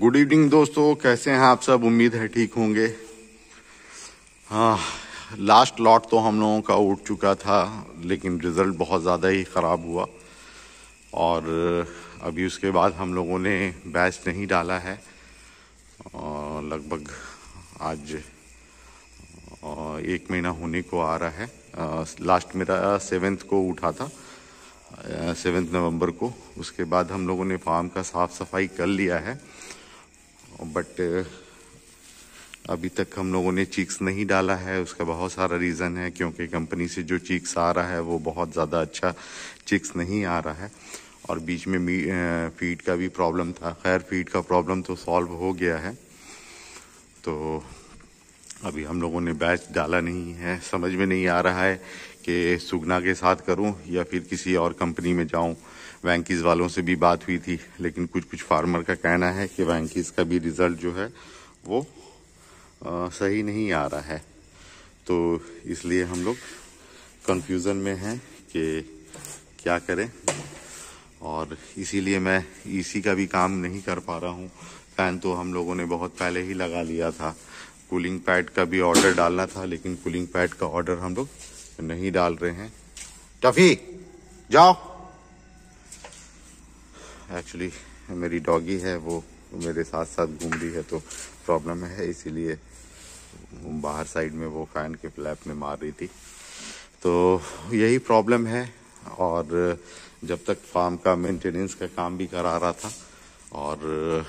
Good evening दोस्तों, कैसे हैं आप सब। उम्मीद है ठीक होंगे। हाँ, लास्ट लॉट तो हम लोगों का उठ चुका था, लेकिन रिज़ल्ट बहुत ज़्यादा ही ख़राब हुआ और अभी उसके बाद हम लोगों ने बैच नहीं डाला है। लगभग आज 1 महीना होने को आ रहा है। लास्ट मेरा 7th को उठा था, 7 नवंबर को। उसके बाद हम लोगों ने फार्म का साफ़ सफाई कर लिया है, बट अभी तक हम लोगों ने चीक्स नहीं डाला है। उसका बहुत सारा रीज़न है, क्योंकि कंपनी से जो चीक्स आ रहा है वो बहुत ज़्यादा अच्छा चीक्स नहीं आ रहा है और बीच में फीड का भी प्रॉब्लम था। खैर, फीड का प्रॉब्लम तो सॉल्व हो गया है, तो अभी हम लोगों ने बैच डाला नहीं है। समझ में नहीं आ रहा है कि सुगना के साथ करूं या फिर किसी और कंपनी में जाऊं। वैंकीज़ वालों से भी बात हुई थी, लेकिन कुछ फार्मर का कहना है कि वैंकीज़ का भी रिज़ल्ट जो है वो सही नहीं आ रहा है, तो इसलिए हम लोग कंफ्यूजन में हैं कि क्या करें। और इसीलिए मैं ईसी का भी काम नहीं कर पा रहा हूँ। फ़ैन तो हम लोगों ने बहुत पहले ही लगा लिया था। कूलिंग पैड का भी ऑर्डर डालना था, लेकिन कूलिंग पैड का ऑर्डर हम लोग नहीं डाल रहे हैं। टफी जाओ। एक्चुअली मेरी डॉगी है, वो मेरे साथ साथ घूम रही है, तो प्रॉब्लम है, इसीलिए बाहर साइड में वो फैन के फ्लैप में मार रही थी, तो यही प्रॉब्लम है। और जब तक फार्म का मेंटेनेंस का काम भी करा रहा था और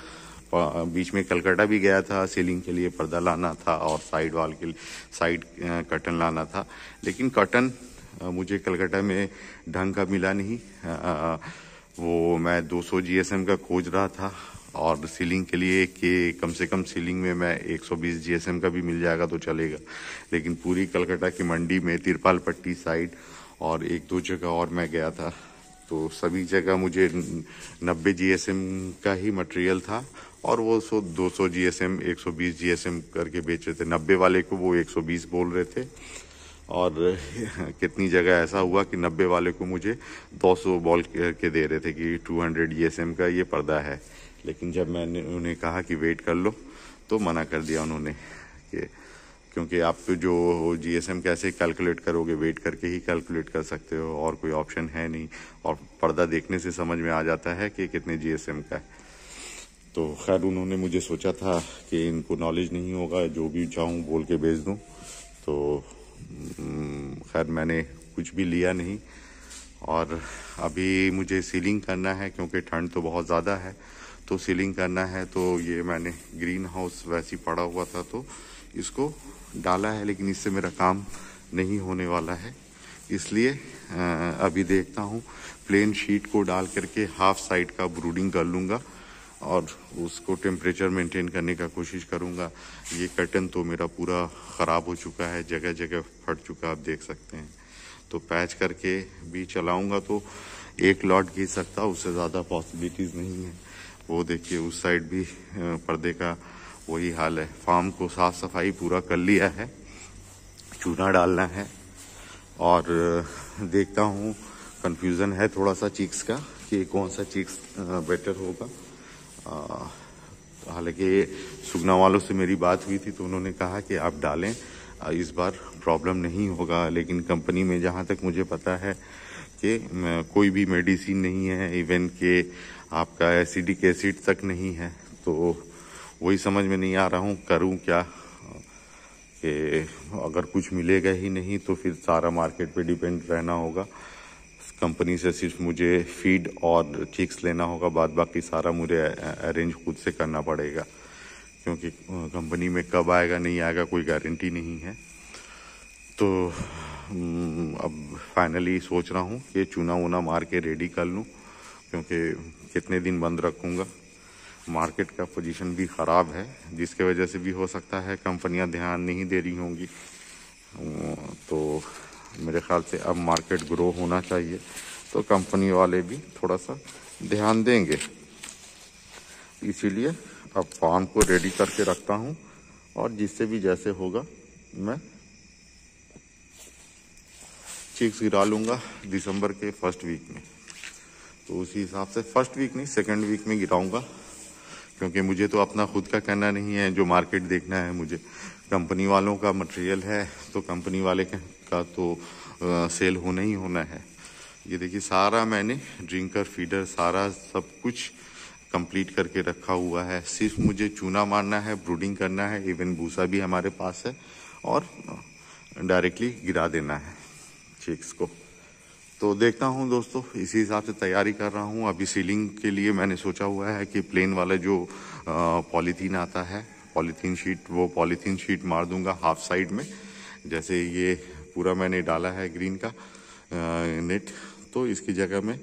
बीच में कलकत्ता भी गया था, सीलिंग के लिए पर्दा लाना था और साइड वॉल के लिए साइड कर्टन लाना था, लेकिन कर्टन मुझे कलकत्ता में ढंग का मिला नहीं। वो मैं 200 GSM का खोज रहा था और सीलिंग के लिए कि कम से कम सीलिंग में मैं 120 GSM का भी मिल जाएगा तो चलेगा, लेकिन पूरी कलकत्ता की मंडी में तिरपाल पट्टी साइड और 1-2 जगह और मैं गया था, तो सभी जगह मुझे 90 GSM का ही मटेरियल था और वो 200 GSM 120 GSM करके बेच रहे थे। 90 वाले को वो 120 बोल रहे थे और कितनी जगह ऐसा हुआ कि 90 वाले को मुझे 200 बोल के दे रहे थे कि 200 GSM का ये पर्दा है। लेकिन जब मैंने उन्हें कहा कि वेट कर लो तो मना कर दिया उन्होंने, कि क्योंकि आप तो जो GSM कैसे कैलकुलेट करोगे, वेट करके ही कैलकुलेट कर सकते हो और कोई ऑप्शन है नहीं, और पर्दा देखने से समझ में आ जाता है कि कितने GSM का है। तो खैर, उन्होंने मुझे सोचा था कि इनको नॉलेज नहीं होगा, जो भी चाहूँ बोल के भेज दूँ, तो खैर मैंने कुछ भी लिया नहीं। और अभी मुझे सीलिंग करना है, क्योंकि ठंड तो बहुत ज़्यादा है, तो सीलिंग करना है। तो ये मैंने ग्रीन हाउस वैसे ही पड़ा हुआ था तो इसको डाला है, लेकिन इससे मेरा काम नहीं होने वाला है, इसलिए अभी देखता हूँ प्लेन शीट को डाल करके हाफ साइड का ब्रूडिंग कर लूँगा और उसको टेम्परेचर मेंटेन करने का कोशिश करूँगा। ये कर्टन तो मेरा पूरा ख़राब हो चुका है, जगह जगह फट चुका, आप देख सकते हैं। तो पैच करके भी चलाऊँगा तो 1 लॉट घिस सकता, उससे ज़्यादा पॉसिबिलिटीज़ नहीं है। वो देखिए, उस साइड भी पर्दे का वही हाल है। फार्म को साफ सफाई पूरा कर लिया है, चूना डालना है और देखता हूँ। कंफ्यूजन है थोड़ा सा चीक्स का कि कौन सा चीक्स बेटर होगा। हालांकि सुगना वालों से मेरी बात हुई थी तो उन्होंने कहा कि आप डालें, इस बार प्रॉब्लम नहीं होगा, लेकिन कंपनी में जहाँ तक मुझे पता है कि कोई भी मेडिसिन नहीं है, इवन के आपका एसिडिक एसिड तक नहीं है। तो वही समझ में नहीं आ रहा हूँ करूँ क्या, कि अगर कुछ मिलेगा ही नहीं तो फिर सारा मार्केट पे डिपेंड रहना होगा। कंपनी से सिर्फ मुझे फीड और चिक्स लेना होगा, बाद बाकी सारा मुझे अरेंज खुद से करना पड़ेगा, क्योंकि कंपनी में कब आएगा नहीं आएगा कोई गारंटी नहीं है। तो अब फाइनली सोच रहा हूँ कि चूना वूना मार के रेडी कर लूँ, क्योंकि कितने दिन बंद रखूँगा। मार्केट का पोजीशन भी ख़राब है, जिसके वजह से भी हो सकता है कंपनियां ध्यान नहीं दे रही होंगी। तो मेरे ख्याल से अब मार्केट ग्रो होना चाहिए, तो कंपनी वाले भी थोड़ा सा ध्यान देंगे। इसीलिए अब फार्म को रेडी करके रखता हूँ और जिससे भी जैसे होगा मैं चिक्स गिरा लूँगा दिसंबर के फर्स्ट वीक में। तो उसी हिसाब से फर्स्ट वीक नहीं, सेकेंड वीक में गिराऊँगा, क्योंकि मुझे तो अपना खुद का करना नहीं है, जो मार्केट देखना है मुझे। कंपनी वालों का मटेरियल है तो कंपनी वाले का तो सेल होना ही होना है। ये देखिए सारा मैंने ड्रिंकर फीडर सारा सब कुछ कंप्लीट करके रखा हुआ है। सिर्फ मुझे चूना मारना है, ब्रूडिंग करना है, इवन भूसा भी हमारे पास है और डायरेक्टली गिरा देना है चिक्स को। तो देखता हूँ दोस्तों, इसी हिसाब से तैयारी कर रहा हूँ। अभी सीलिंग के लिए मैंने सोचा हुआ है कि प्लेन वाला जो पॉलीथीन आता है, पॉलीथीन शीट, वो पॉलीथीन शीट मार दूंगा हाफ साइड में। जैसे ये पूरा मैंने डाला है ग्रीन का नेट, तो इसकी जगह में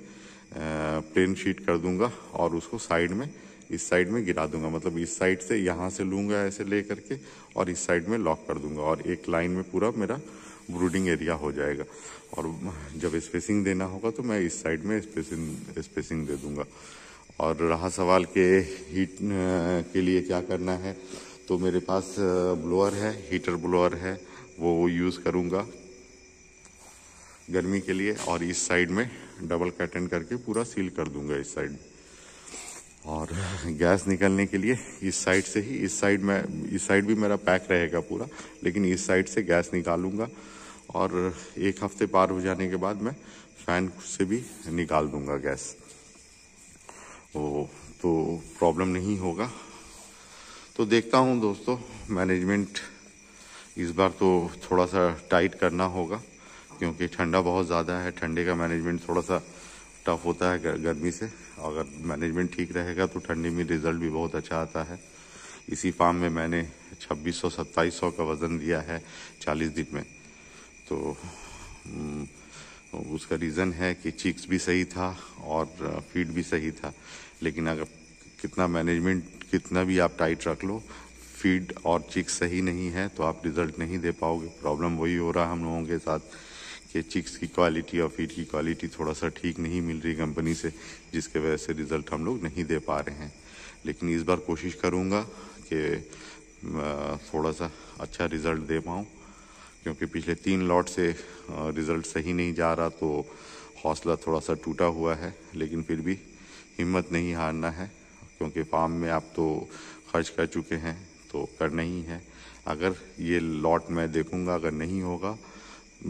प्लेन शीट कर दूंगा और उसको साइड में, इस साइड में गिरा दूंगा। मतलब इस साइड से यहाँ से लूंगा ऐसे ले करके और इस साइड में लॉक कर दूंगा और एक लाइन में पूरा मेरा ब्रूडिंग एरिया हो जाएगा। और जब स्पेसिंग देना होगा तो मैं इस साइड में स्पेसिंग दे दूंगा। और रहा सवाल के हीट के लिए क्या करना है, तो मेरे पास ब्लोअर है, हीटर ब्लोअर है, वो यूज़ करूंगा गर्मी के लिए। और इस साइड में डबल कर्टन करके पूरा सील कर दूंगा इस साइड में। और गैस निकलने के लिए इस साइड से ही, इस साइड भी मेरा पैक रहेगा पूरा, लेकिन इस साइड से गैस निकालूंगा और एक हफ्ते पार हो जाने के बाद मैं फैन से भी निकाल दूंगा गैस, तो प्रॉब्लम नहीं होगा। तो देखता हूं दोस्तों, मैनेजमेंट इस बार तो थोड़ा सा टाइट करना होगा क्योंकि ठंडा बहुत ज़्यादा है। ठंडे का मैनेजमेंट थोड़ा सा टफ होता है गर्मी से। अगर मैनेजमेंट ठीक रहेगा तो ठंडी में रिजल्ट भी बहुत अच्छा आता है। इसी फार्म में मैंने 2600-2700 का वज़न दिया है 40 दिन में। तो उसका रीज़न है कि चिक्स भी सही था और फीड भी सही था। लेकिन अगर कितना मैनेजमेंट कितना भी आप टाइट रख लो, फीड और चिक्स सही नहीं है तो आप रिज़ल्ट नहीं दे पाओगे। प्रॉब्लम वही हो रहा है हम लोगों के साथ कि चिक्स की क्वालिटी और फीड की क्वालिटी थोड़ा सा ठीक नहीं मिल रही कंपनी से, जिसके वजह से रिज़ल्ट हम लोग नहीं दे पा रहे हैं। लेकिन इस बार कोशिश करूँगा कि थोड़ा सा अच्छा रिज़ल्ट दे पाऊँ, क्योंकि पिछले 3 लॉट से रिज़ल्ट सही नहीं जा रहा, तो हौसला थोड़ा सा टूटा हुआ है। लेकिन फिर भी हिम्मत नहीं हारना है, क्योंकि फार्म में आप तो खर्च कर चुके हैं तो करना ही है। अगर ये लॉट मैं देखूंगा अगर नहीं होगा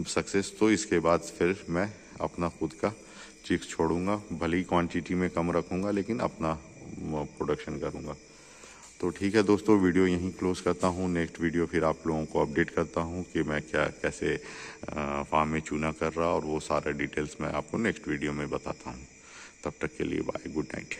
सक्सेस, तो इसके बाद फिर मैं अपना खुद का चिक्स छोड़ूंगा। भले ही क्वांटिटी में कम रखूंगा लेकिन अपना प्रोडक्शन करूंगा। तो ठीक है दोस्तों, वीडियो यहीं क्लोज करता हूँ। नेक्स्ट वीडियो फिर आप लोगों को अपडेट करता हूँ कि मैं कैसे फार्म में चूना कर रहा, और वो सारा डिटेल्स मैं आपको नेक्स्ट वीडियो में बताता हूँ। तब तक के लिए बाय, गुड नाइट।